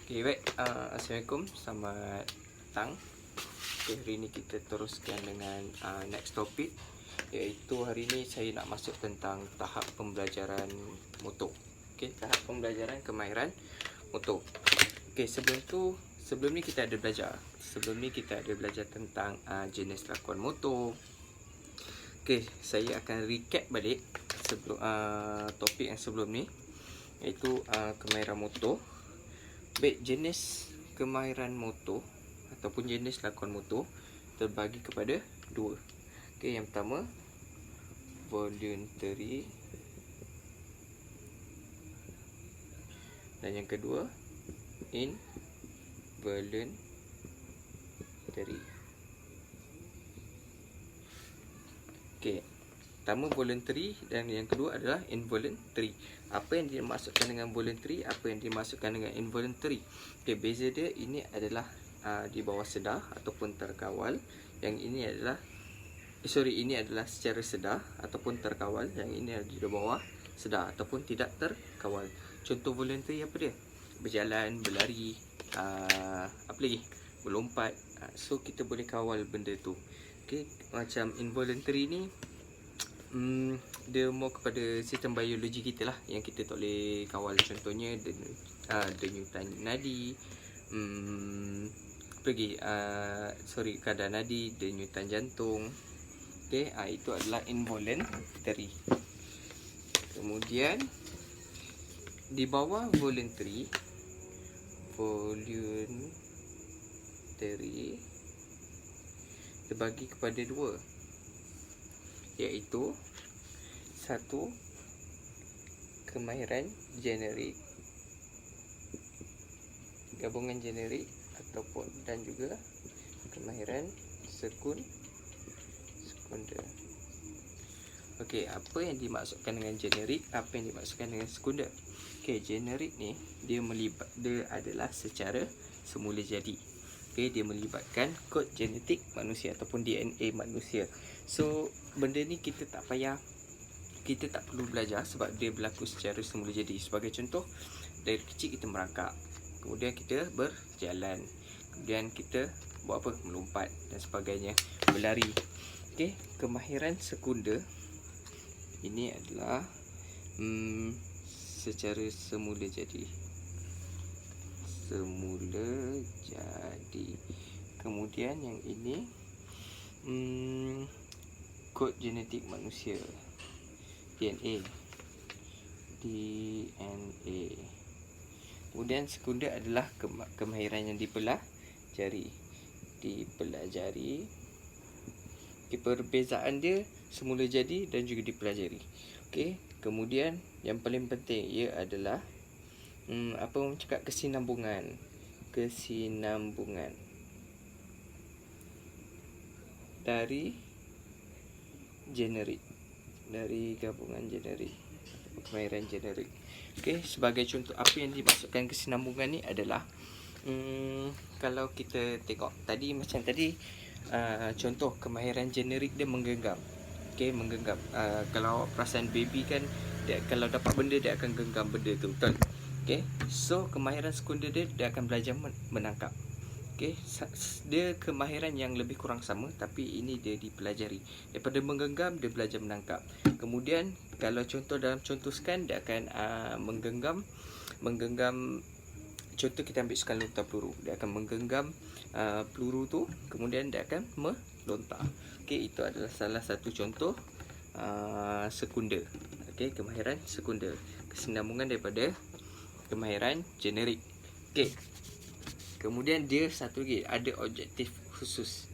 Okay, baik. Assalamualaikum. Selamat petang. Okay, hari ini kita teruskan dengan next topic, iaitu hari ini saya nak masuk tentang tahap pembelajaran motor. Okay, tahap pembelajaran kemahiran motor. Okay, sebelum ni kita ada belajar tentang jenis lakuan motor. Okay, saya akan recap balik sebelum topik yang sebelum ni, iaitu kemahiran motor. Baik, jenis kemahiran motor ataupun jenis lakuan motor terbagi kepada dua. Okey, yang pertama voluntary dan yang kedua involuntary. Okey, pertama voluntary dan yang kedua adalah involuntary. Apa yang dimaksudkan dengan voluntary, apa yang dimaksudkan dengan involuntary? Okey, beza dia, ini adalah di bawah sedar ataupun terkawal. Yang ini adalah ini adalah secara sedar ataupun terkawal. Yang ini ada di bawah sedar ataupun tidak terkawal. Contoh voluntary apa dia? Berjalan, berlari, apa lagi? Melompat. So kita boleh kawal benda tu. Okey, macam involuntary ni dia more kepada sistem biologi kita lah, yang kita tak boleh kawal. Contohnya denyutan nadi, kadar nadi, denyutan jantung. Okay, itu adalah involuntary. Kemudian di bawah voluntary terbagi kepada dua, iaitu satu, kemahiran generik, gabungan generik ataupun dan juga kemahiran sekunder. Okey, apa yang dimaksudkan dengan generik, apa yang dimaksudkan dengan sekunder? Okey, generik ni dia adalah secara semula jadi. Okey, dia melibatkan kod genetik manusia ataupun DNA manusia. So benda ni kita tak perlu belajar sebab dia berlaku secara semula jadi. Sebagai contoh, dari kecil kita merangkak, kemudian kita berjalan, kemudian kita buat apa? Melompat dan sebagainya, berlari. Okey, kemahiran sekunder ini adalah secara semula jadi. Kemudian yang ini kod genetik manusia, DNA. Kemudian sekunder adalah kemahiran yang dipelajari. Okay, perbezaan dia semula jadi dan juga dipelajari. Okey, kemudian yang paling penting ia adalah apa orang cakap, kesinambungan dari generik, dari gabungan generik, kemahiran generik. Okey, sebagai contoh apa yang dimaksudkan kesinambungan ni adalah kalau kita tengok tadi, macam tadi contoh kemahiran generik dia menggenggam. Okey, menggenggam. Kalau awak perasan baby kan, dia kalau dapat benda dia akan genggam benda tu, betul? Okey, so kemahiran sekunder dia akan belajar menangkap. Okey, dia kemahiran yang lebih kurang sama, tapi ini dia dipelajari. Daripada menggenggam, dia belajar menangkap. Kemudian kalau dalam contoh scan, dia akan menggenggam. Contoh kita ambil scan lontar peluru, dia akan menggenggam peluru tu, kemudian dia akan melontar. Okey, itu adalah salah satu contoh sekunder. Okey, kemahiran sekunder, kesinambungan daripada kemahiran generik. Okey, kemudian dia satu lagi, ada objektif khusus.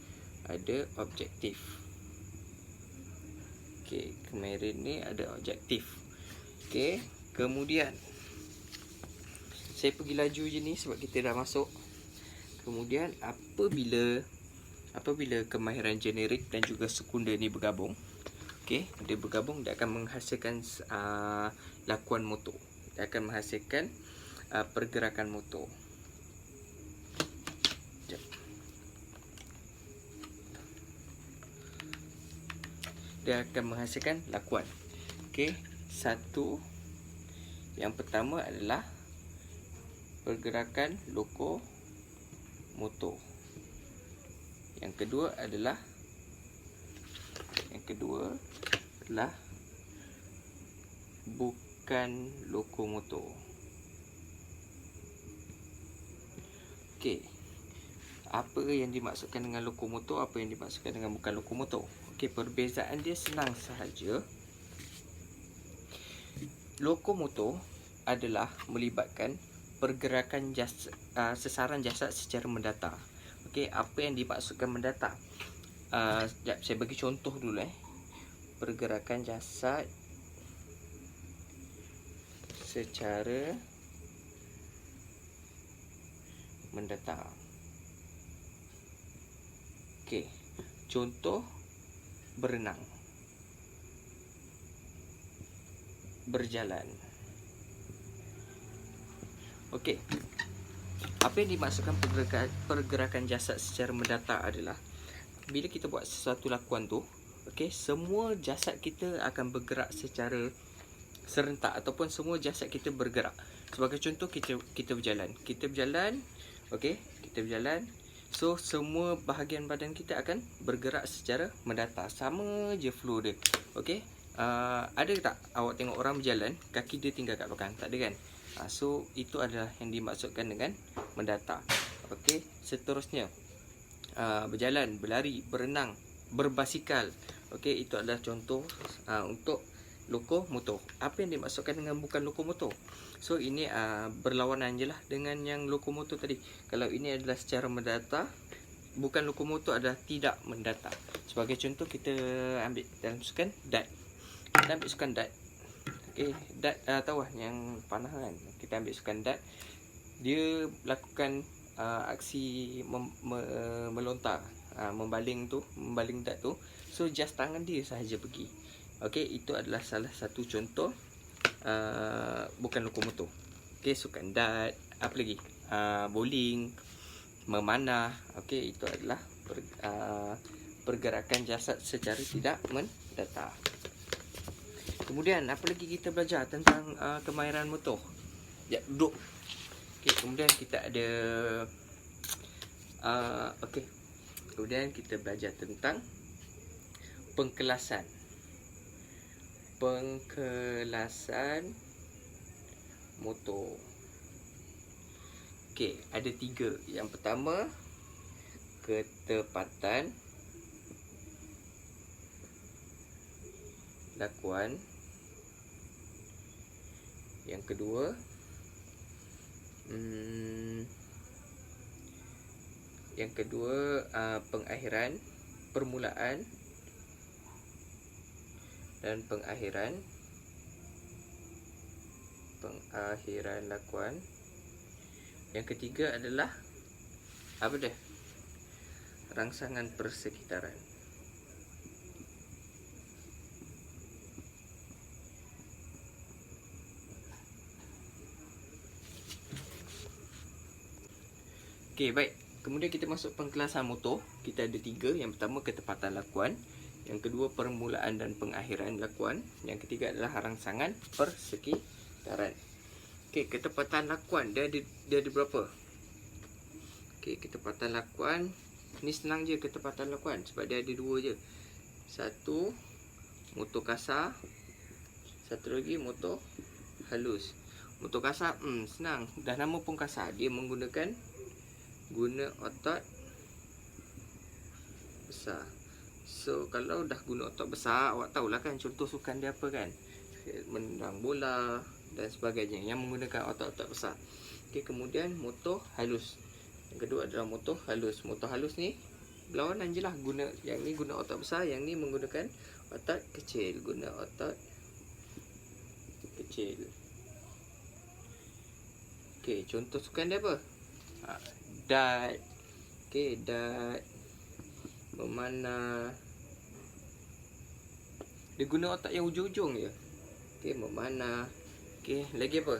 Okey, kemahiran ni ada objektif. Okey, kemudian saya pergi laju je ni sebab kita dah masuk. Kemudian apabila kemahiran generik dan juga sekunder ni bergabung, okey, dia bergabung, dia akan menghasilkan lakuan motor. Dia akan menghasilkan pergerakan motor. Dia akan menghasilkan lakuan. Okey, yang pertama adalah pergerakan lokomotor. Yang kedua adalah bukan lokomotor. Okey. Apa yang dimaksudkan dengan lokomotor, apa yang dimaksudkan dengan bukan lokomotor? Okey, perbezaan dia senang sahaja. Lokomotor adalah melibatkan pergerakan sesaran jasad secara mendatar. Okey, apa yang dimaksudkan mendatar? Sekejap, saya bagi contoh dulu. Pergerakan jasad secara mendatar. Okey, contoh berenang, berjalan. Okey, apa yang dimaksudkan pergerakan jasad secara mendatar adalah bila kita buat sesuatu lakuan tu, okey, semua jasad kita akan bergerak secara serentak ataupun semua jasad kita bergerak. Sebagai contoh, kita berjalan. Okey, kita berjalan. So semua bahagian badan kita akan bergerak secara mendatar. Sama je flow dia. Okey. Ada tak awak tengok orang berjalan, kaki dia tinggal kat belakang? Tak ada kan? So itu adalah yang dimaksudkan dengan mendatar. Okey, seterusnya berjalan, berlari, berenang, berbasikal. Okey, itu adalah contoh untuk lokomotor. Apa yang dimaksudkan dengan bukan lokomotor? So ini berlawanan je lah dengan yang lokomotor tadi. Kalau ini adalah secara mendatar, bukan lokomotor adalah tidak mendatar. Sebagai contoh, kita ambil dalam sukan dart. Kita ambil sukan dart. Okey, dart tahu lah yang panah kan. Kita ambil sukan dart. Dia lakukan aksi melontar, membaling dart tu. So just tangan dia sahaja pergi. Okey, itu adalah salah satu contoh bukan lokomotor. Okey, sukan dart, apa lagi? Bowling, memanah. Okey, itu adalah pergerakan jasad secara tidak mendatar. Kemudian apa lagi kita belajar tentang kemahiran motor? Ya, duduk. Okey, kemudian kita ada okey. Kemudian kita belajar tentang pengkelasan motor. Okey, ada 3. Yang pertama, ketepatan lakuan. Yang kedua, pengakhiran, permulaan dan pengakhiran lakuan. Yang ketiga adalah apa dia? Rangsangan persekitaran. Okey, baik. Kemudian kita masuk pengkelasan motor. Kita ada 3. Yang pertama, ketepatan lakuan. Yang kedua, permulaan dan pengakhiran lakuan. Yang ketiga adalah rangsangan persekitaran. Okey, ketepatan lakuan dia ada berapa? Okey, ketepatan lakuan ni senang je ketepatan lakuan sebab dia ada 2 je. Satu, motor kasar. Satu lagi, motor halus. Motor kasar senang. Dah nama pun kasar. Dia guna otot besar. So kalau dah guna otot besar, awak tahulah kan contoh sukan dia apa kan? Menendang bola dan sebagainya yang menggunakan otot-otot besar. Okey, kemudian motor halus. Yang kedua adalah motor halus. Motor halus ni berlawanan je lah. Yang ni guna otot besar, yang ni menggunakan otot kecil. Guna otot kecil. Okey, contoh sukan dia apa? Dart. Okey, dart, memanah. Dia guna otak yang ujung-ujung je. Okey, memanah. Okey, lagi apa?